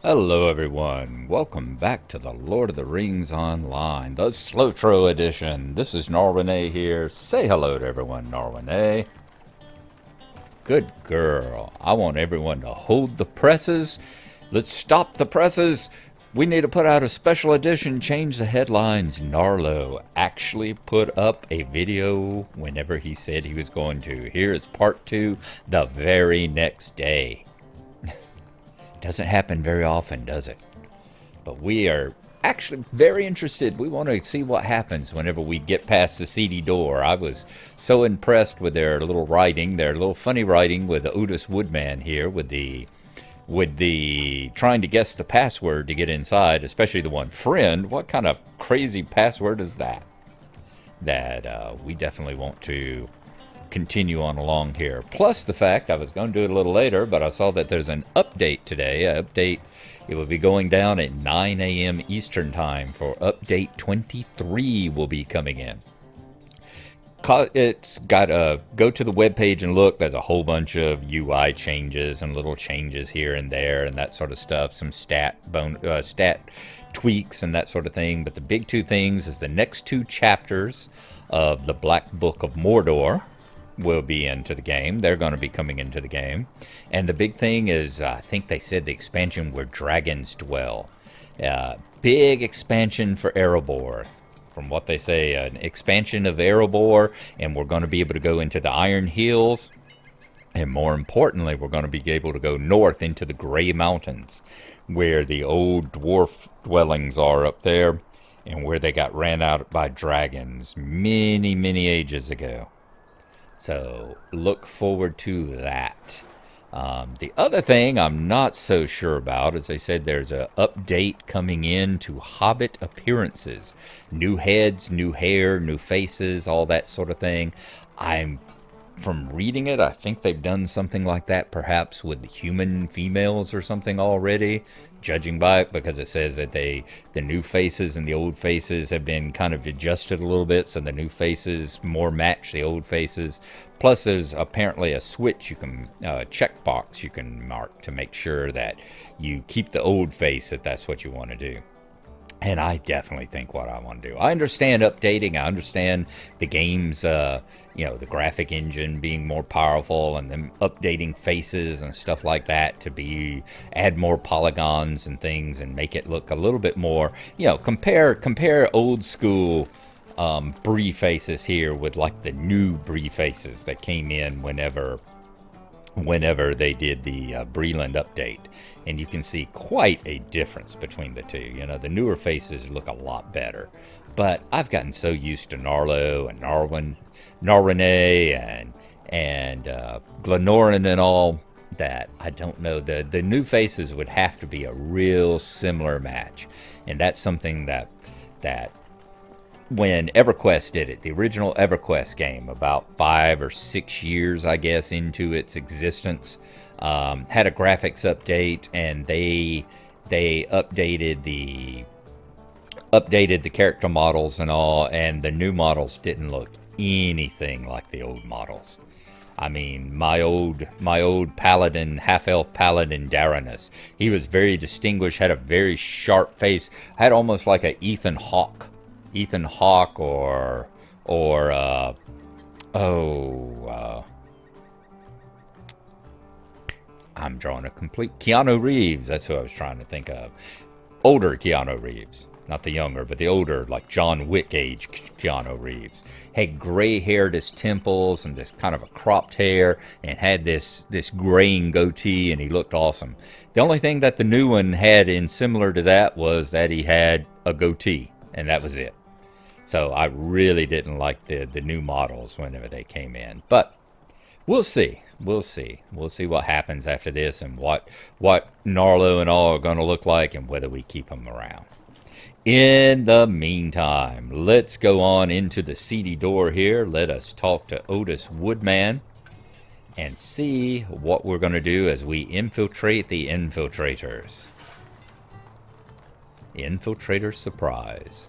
Hello everyone, welcome back to the Lord of the Rings Online, the SLOTRO edition. This is Gnarlrynae here. Say hello to everyone, Gnarlrynae. Good girl. I want everyone to hold the presses. Let's stop the presses. We need to put out a special edition, change the headlines. Gnarlo actually put up a video whenever he said he was going to. Here is part 2 the very next day. Doesn't happen very often, does it? But we are actually very interested. We want to see what happens whenever we get past the seedy door. I was so impressed with their little writing, their little funny writing with Otis Woodman here, with the trying to guess the password to get inside, especially the one friend. What kind of crazy password is that? That we definitely want to continue on along here. Plus the fact, I was going to do it a little later, but I saw that there's an update today. It will be going down at 9 a.m. Eastern time for update 23 will be coming in. It's got to go to the web page and look. There's a whole bunch of UI changes and little changes here and there and that sort of stuff. Some stat tweaks and that sort of thing. But the big two things is the next 2 chapters of the Black Book of Mordor will be into the game. They're going to be coming into the game. And the big thing is, I think they said the expansion where dragons dwell. Big expansion for Erebor. From what they say, an expansion of Erebor, and we're going to be able to go into the Iron Hills. And more importantly, we're going to be able to go north into the Grey Mountains, where the old dwarf dwellings are up there, and where they got ran out by dragons many, many ages ago. So look forward to that. The other thing I'm not so sure about is they said there's an update coming in to Hobbit appearances. New heads, new hair, new faces, all that sort of thing. From reading it, I think they've done something like that perhaps with the human females or something already, judging by it, because it says that the new faces and the old faces have been kind of adjusted a little bit, so the new faces more match the old faces. Plus there's apparently a switch you can, checkbox you can mark to make sure that you keep the old face if that's what you want to do. And I definitely think what I want to do. I understand updating. I understand the game's, the graphic engine being more powerful and then updating faces and stuff like that to add more polygons and things and make it look a little bit more, compare old school Bree faces here with like the new Bree faces that came in whenever they did the Breland update. And you can see quite a difference between the two. The newer faces look a lot better. But I've gotten so used to Gnarlo and Gnarlrynae and Glenorin and all that I don't know. The new faces would have to be a real similar match. And that's something that when EverQuest did it, the original EverQuest game, about 5 or 6 years, I guess, into its existence, had a graphics update, and they updated the character models and all, and the new models didn't look anything like the old models. I mean, my old paladin, half-elf paladin Daranus, he was very distinguished, had a very sharp face, had almost like a Ethan Hawke or I'm drawing a complete Keanu Reeves. That's who I was trying to think of. Older Keanu Reeves. Not the younger, but the older, like John Wick age Keanu Reeves. Had gray hair at his temples and this kind of a cropped hair, and had this graying goatee, and he looked awesome. The only thing that the new one had in similar to that was that he had a goatee, and that was it. So I really didn't like the new models whenever they came in. But we'll see. We'll see. We'll see what happens after this and what Gnarlo and all are going to look like and whether we keep them around. In the meantime, let's go on into the seedy door here. Let us talk to Otis Woodman and see what we're going to do as we infiltrate the Infiltrators. Infiltrator surprise.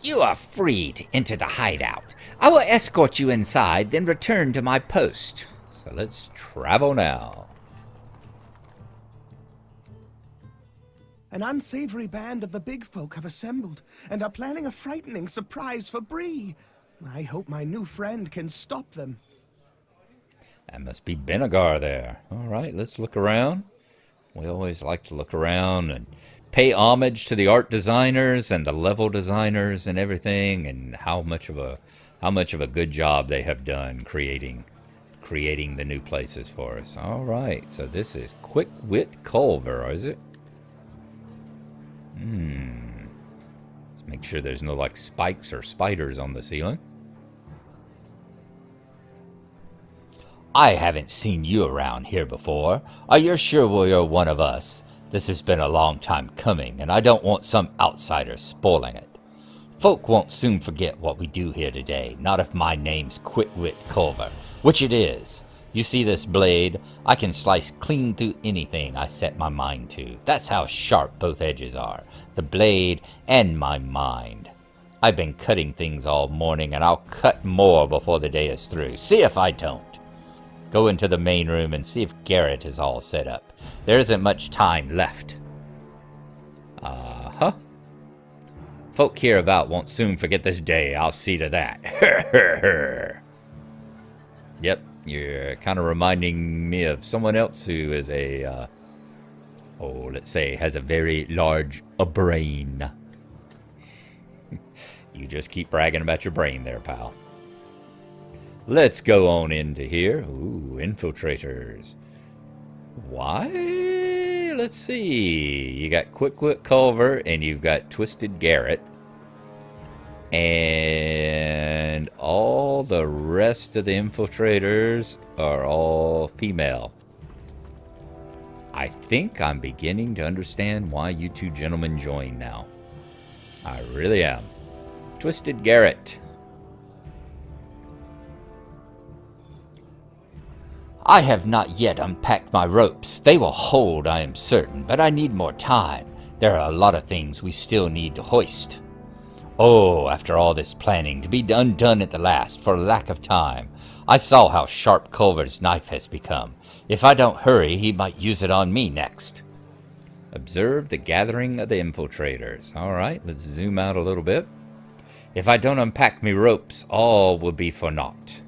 You are free to enter the hideout. I will escort you inside, then return to my post. So let's travel now. An unsavory band of the big folk have assembled and are planning a frightening surprise for Bree. I hope my new friend can stop them. That must be Benegar there. All right, let's look around. We always like to look around and pay homage to the art designers and the level designers and everything, and how much of a good job they have done creating the new places for us. All right, so this is Quick Wit Culver, is it? Let's make sure there's no like spikes or spiders on the ceiling. I haven't seen you around here before. Are you sure you're one of us? This has been a long time coming, and I don't want some outsider spoiling it. Folk won't soon forget what we do here today, not if my name's Quickwit Culver, which it is. You see this blade? I can slice clean through anything I set my mind to. That's how sharp both edges are, the blade and my mind. I've been cutting things all morning, and I'll cut more before the day is through. See if I don't. Go into the main room and see if Garrett is all set up. There isn't much time left. Folk hereabout won't soon forget this day. I'll see to that. Yep, you're kind of reminding me of someone else who is a, let's say, has a very large brain. You just keep bragging about your brain there, pal. Let's go on into here. Ooh, Infiltrators. Why? Let's see. You got Quickwit Culver and you've got Twisted Garrett. And all the rest of the Infiltrators are all female. I think I'm beginning to understand why you two gentlemen joined now. I really am. Twisted Garrett. I have not yet unpacked my ropes. They will hold, I am certain, but I need more time. There are a lot of things we still need to hoist. Oh, after all this planning, to be undone at the last for lack of time. I saw how sharp Culver's knife has become. If I don't hurry, he might use it on me next. Observe the gathering of the Infiltrators. All right, let's zoom out a little bit. If I don't unpack me ropes, all will be for naught.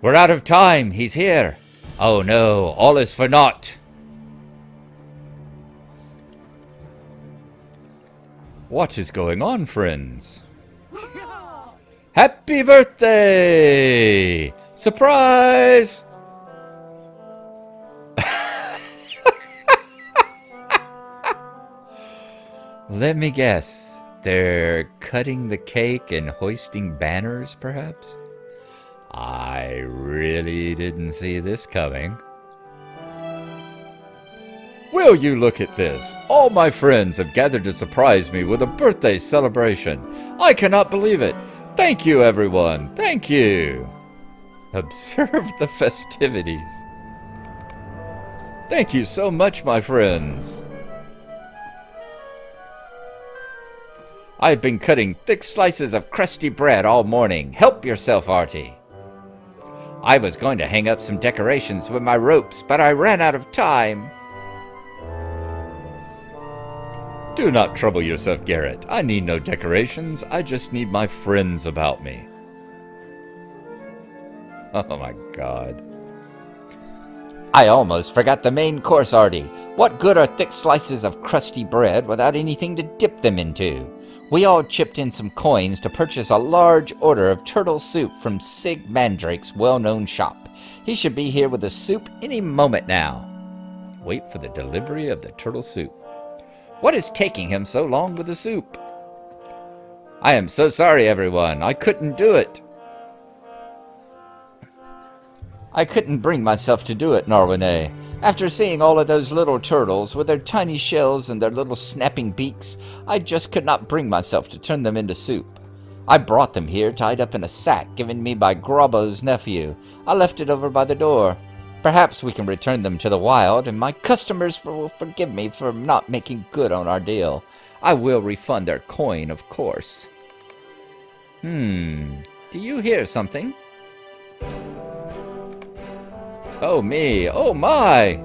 We're out of time. He's here. Oh no, all is for naught. What is going on, friends? Happy birthday! Surprise! Let me guess. They're cutting the cake and hoisting banners, perhaps? I really didn't see this coming. Will you look at this? All my friends have gathered to surprise me with a birthday celebration. I cannot believe it. Thank you, everyone. Thank you. Observe the festivities. Thank you so much, my friends. I've been cutting thick slices of crusty bread all morning. Help yourself, Artie. I was going to hang up some decorations with my ropes, but I ran out of time. Do not trouble yourself, Garrett. I need no decorations. I just need my friends about me. Oh my God. I almost forgot the main course, Artie. What good are thick slices of crusty bread without anything to dip them into? We all chipped in some coins to purchase a large order of turtle soup from Sig Mandrake's well-known shop. He should be here with the soup any moment now. Wait for the delivery of the turtle soup. What is taking him so long with the soup? I am so sorry, everyone. I couldn't do it. I couldn't bring myself to do it, Gnarlrynae. After seeing all of those little turtles with their tiny shells and their little snapping beaks, I just could not bring myself to turn them into soup. I brought them here tied up in a sack given me by Grobbo's nephew. I left it over by the door. Perhaps we can return them to the wild, and my customers will forgive me for not making good on our deal. I will refund their coin, of course. Do you hear something? Oh, me. Oh, my.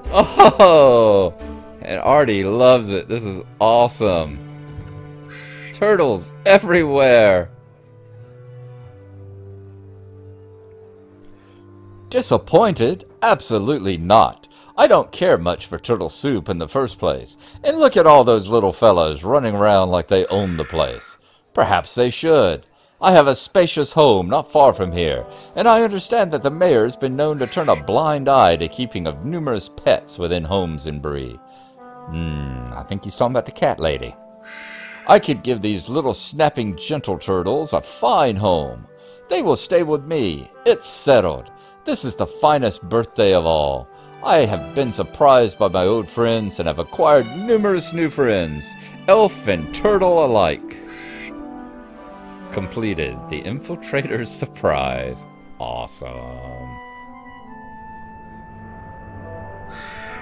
Oh, and Artie loves it. This is awesome. Turtles everywhere. Disappointed? Absolutely not. I don't care much for turtle soup in the first place. And look at all those little fellows running around like they own the place. Perhaps they should. I have a spacious home not far from here, and I understand that the mayor's been known to turn a blind eye to keeping of numerous pets within homes in Bree. I think he's talking about the cat lady. I could give these little snapping gentle turtles a fine home. They will stay with me. It's settled. This is the finest birthday of all. I have been surprised by my old friends and have acquired numerous new friends, elf and turtle alike. Completed. The Infiltrators surprise. Awesome.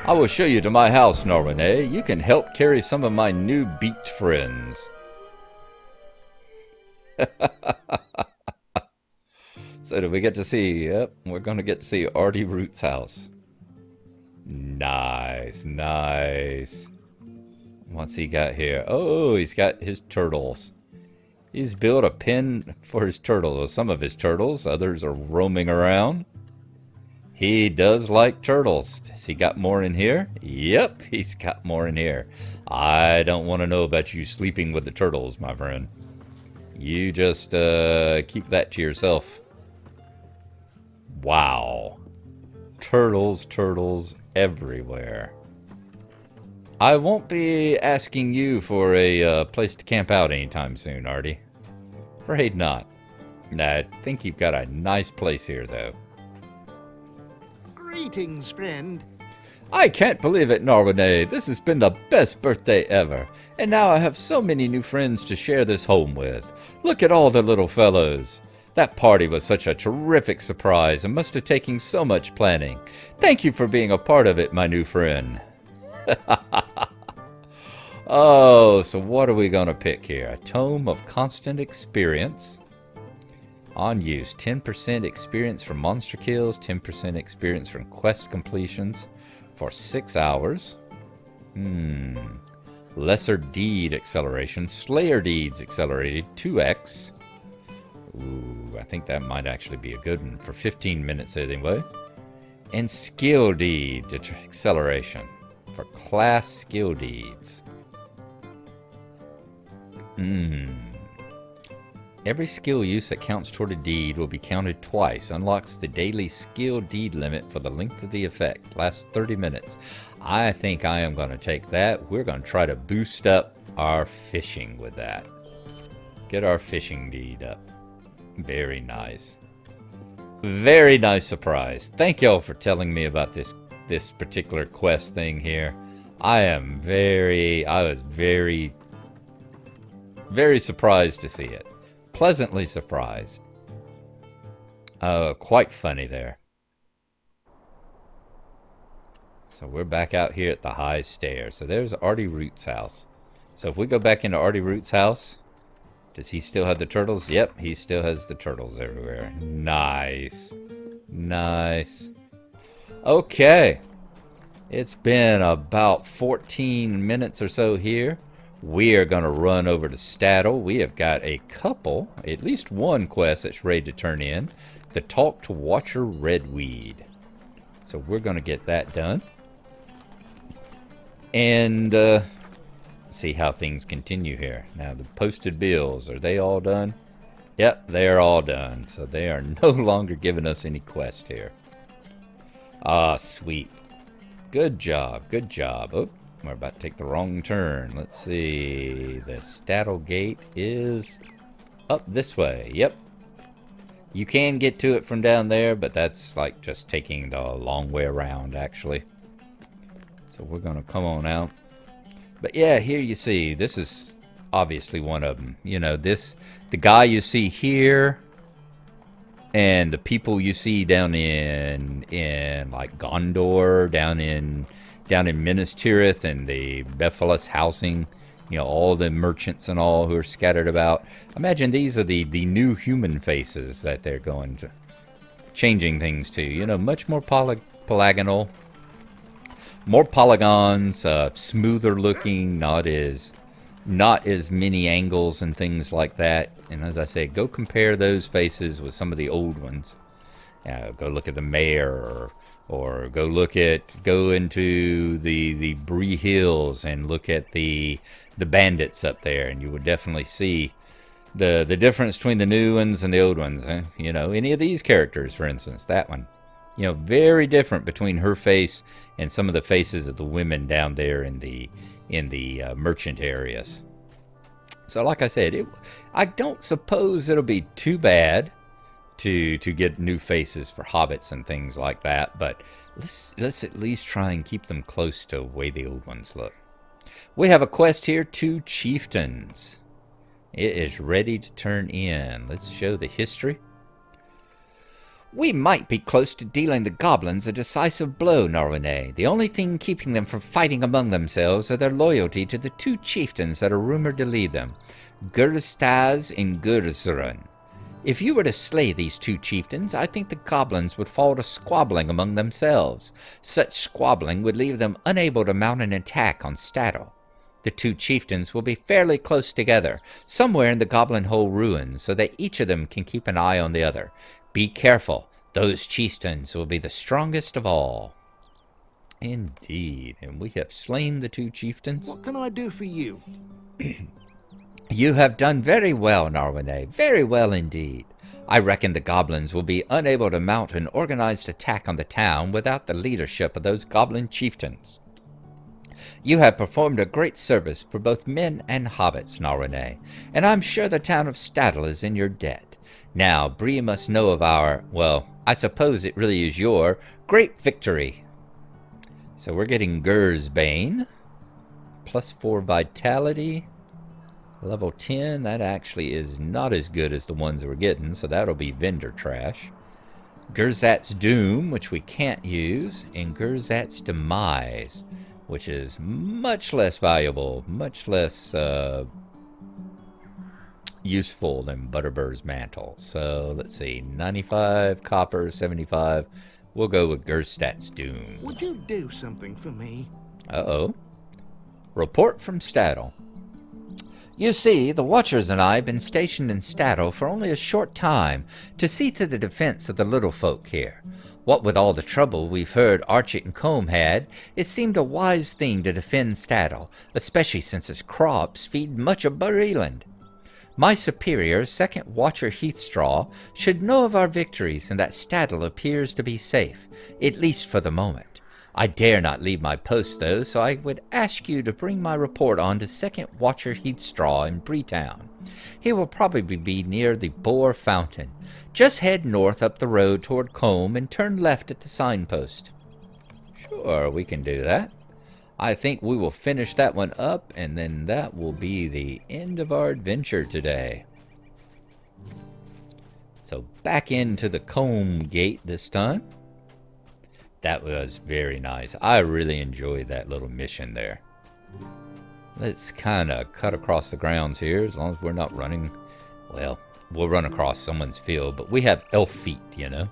I will show you to my house, Gnarlrynae. You can help carry some of my new beaked friends. So do we get to see? Yep, we're going to get to see Artie Root's house. Nice, nice. What's he got here? Oh, he's got his turtles. He's built a pen for his turtles. Some of his turtles, others are roaming around. He does like turtles. Has he got more in here? Yep, he's got more in here. I don't want to know about you sleeping with the turtles, my friend. You just keep that to yourself. Wow. Turtles, turtles everywhere. I won't be asking you for a place to camp out anytime soon, Artie. Afraid not. I think you've got a nice place here, though. Greetings, friend. I can't believe it, Gnarlrynae. This has been the best birthday ever. And now I have so many new friends to share this home with. Look at all the little fellows. That party was such a terrific surprise and must have taken so much planning. Thank you for being a part of it, my new friend. Oh, so what are we going to pick here? A Tome of Constant Experience. On use, 10% experience from monster kills, 10% experience from quest completions for 6 hours. Lesser Deed Acceleration. Slayer Deeds Accelerated, 2x. Ooh, I think that might actually be a good one for 15 minutes anyway. And Skill Deed Acceleration for class skill deeds. Every skill use that counts toward a deed will be counted twice. Unlocks the daily skill deed limit for the length of the effect. Lasts 30 minutes. I think I am going to take that. We're going to try to boost up our fishing with that. Get our fishing deed up. Very nice. Very nice surprise. Thank y'all for telling me about this particular quest thing here. I was very surprised to see it. Pleasantly surprised. Quite funny there. So we're back out here at the high stairs. So there's Artie Root's house. So if we go back into Artie Root's house, does he still have the turtles? Yep, he still has the turtles everywhere. Nice. Nice. Okay. It's been about 14 minutes or so here. We are going to run over to Staddle. We have got a couple, at least one quest that's ready to turn in. The Talk to Watcher Redweed. So we're going to get that done. And see how things continue here. Now the posted bills, are they all done? Yep, they are all done. So they are no longer giving us any quest here. Ah, sweet. Good job, good job. Oh, we're about to take the wrong turn. Let's see. The Staddle Gate is up this way. Yep. You can get to it from down there, but that's like just taking the long way around, actually. So we're going to come on out. But yeah, here you see, this is obviously one of them. You know, the guy you see here, and the people you see down in like Gondor, down in Minas Tirith, and the Bephalos housing. You know, all the merchants and all who are scattered about. Imagine these are the new human faces that they're going to changing things to. You know, much more polygonal, more polygons, smoother looking, not as many angles and things like that. And as I say, go compare those faces with some of the old ones. Go look at the mayor, or go into the Bree Hills and look at the bandits up there, and you would definitely see the difference between the new ones and the old ones. You know, any of these characters, for instance, that one, you know, very different between her face and some of the faces of the women down there in the merchant areas. So like I said, I don't suppose it'll be too bad to get new faces for hobbits and things like that, but let's at least try and keep them close to the way the old ones look. We have a quest here, 2 chieftains. It is ready to turn in. Let's show the history. We might be close to dealing the goblins a decisive blow, Gnarlrynae. The only thing keeping them from fighting among themselves are their loyalty to the 2 chieftains that are rumored to lead them, Gurstaz and Gurzrun. If you were to slay these 2 chieftains, I think the goblins would fall to squabbling among themselves. Such squabbling would leave them unable to mount an attack on Stattle. The 2 chieftains will be fairly close together, somewhere in the Goblin Hole ruins, so that each of them can keep an eye on the other. Be careful, those chieftains will be the strongest of all. Indeed, and we have slain the 2 chieftains. What can I do for you? You have done very well, Gnarlrynae, very well indeed. I reckon the goblins will be unable to mount an organized attack on the town without the leadership of those goblin chieftains. You have performed a great service for both men and hobbits, Gnarlrynae, and I'm sure the town of Stattle is in your debt. Now, Bree must know of our, well, I suppose it really is your, great victory. So we're getting Gurzbane, +4 vitality, level 10. That actually is not as good as the ones we're getting, so that'll be vendor trash. Gurzat's Doom, which we can't use, and Gurzat's Demise, which is much less valuable, much less useful than Butterbird's Mantle. So let's see, 95 copper, 75. We'll go with Gurzat's Doom. Would you do something for me? Uh-oh. Report from Stattle. You see, the Watchers and I have been stationed in Stattle for only a short time to see to the defense of the little folk here. What with all the trouble we've heard Archit and Combe had, it seemed a wise thing to defend Stattle, especially since its crops feed much of Bureland. My superior, Second Watcher Heathstraw, should know of our victories and that Stattle appears to be safe, at least for the moment. I dare not leave my post, though, so I would ask you to bring my report on to Second Watcher Heathstraw in Bree Town. He will probably be near the Boar Fountain. Just head north up the road toward Combe and turn left at the signpost. Sure, we can do that. I think we will finish that one up, and then that will be the end of our adventure today. So back into the Combe Gate this time. That was very nice. I really enjoyed that little mission there. Let's kind of cut across the grounds here, as long as we're not running. Well, we'll run across someone's field, but we have elf feet, you know.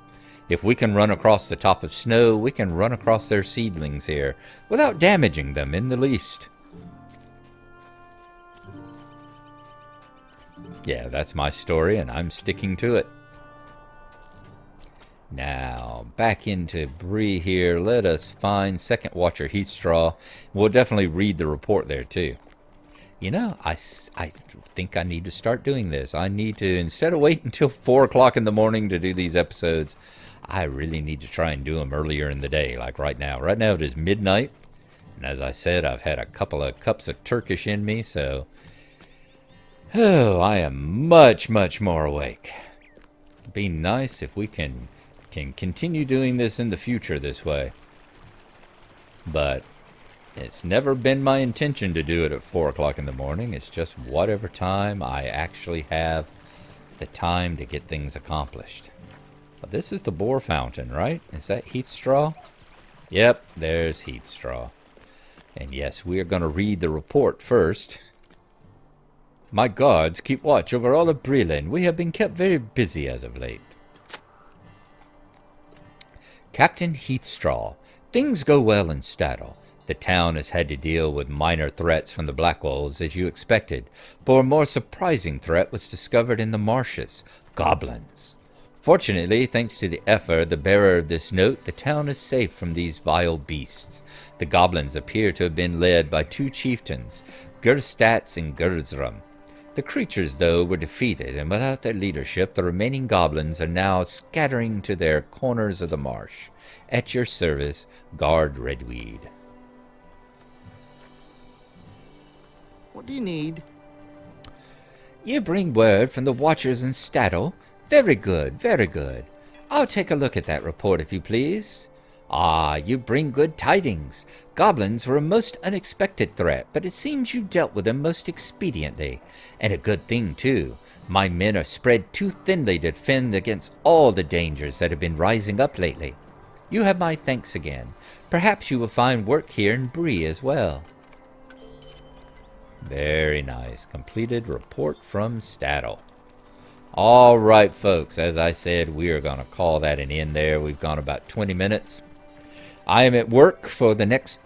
If we can run across the top of snow, we can run across their seedlings here without damaging them in the least. Yeah, that's my story, and I'm sticking to it. Now, back into Bree here. Let us find Second Watcher Heathstraw. We'll definitely read the report there, too. You know, I think I need to start doing this. I need to, instead of waiting until 4 o'clock in the morning to do these episodes, I really need to try and do them earlier in the day, like right now. Right now it is midnight, and as I said, I've had a couple of cups of Turkish in me, so... Oh, I am much, much more awake. Be nice if we can continue doing this in the future this way. But it's never been my intention to do it at 4 o'clock in the morning. It's just whatever time I actually have the time to get things accomplished. But this is the boar fountain, right? Is that heat straw? Yep, there's heat straw. And yes, we are going to read the report first. My guards keep watch over all of Breland. We have been kept very busy as of late. Captain Heatstraw. Things go well in Stattle. The town has had to deal with minor threats from the Blackwolves as you expected, but a more surprising threat was discovered in the marshes. Goblins. Fortunately, thanks to the effort of the bearer of this note, the town is safe from these vile beasts. The goblins appear to have been led by 2 chieftains, Gerstats and Gerzram. The creatures, though, were defeated, and without their leadership, the remaining goblins are now scattering to their corners of the marsh. At your service, Guard Redweed. What do you need? You bring word from the Watchers in Stattle? Very good, very good. I'll take a look at that report if you please. Ah, you bring good tidings. Goblins were a most unexpected threat, but it seems you dealt with them most expediently. And a good thing, too. My men are spread too thinly to defend against all the dangers that have been rising up lately. You have my thanks again. Perhaps you will find work here in Bree as well. Very nice. Completed report from Stattle. All right, folks. As I said, we are going to call that an end there. We've gone about 20 minutes. I am at work for the next,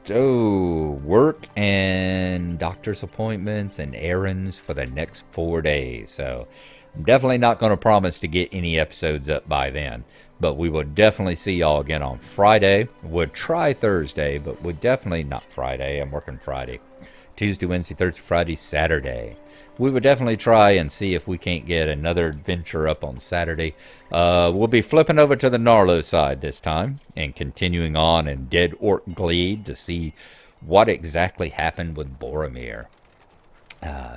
work and doctor's appointments and errands for the next 4 days. So I'm definitely not going to promise to get any episodes up by then. But we will definitely see y'all again on Friday. We'll try Thursday, but we're definitely not Friday. I'm working Friday. Tuesday, Wednesday, Thursday, Friday, Saturday. We would definitely try and see if we can't get another adventure up on Saturday. We'll be flipping over to the Gnarlo side this time and continuing on in Dead Orc Glade to see what exactly happened with Boromir.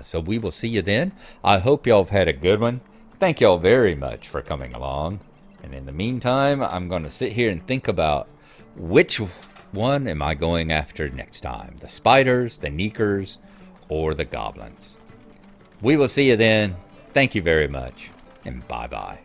So we will see you then. I hope y'all have had a good one. Thank y'all very much for coming along. And in the meantime, I'm going to sit here and think about which one am I going after next time? The spiders, the neekers, or the goblins? We will see you then. Thank you very much, and bye-bye.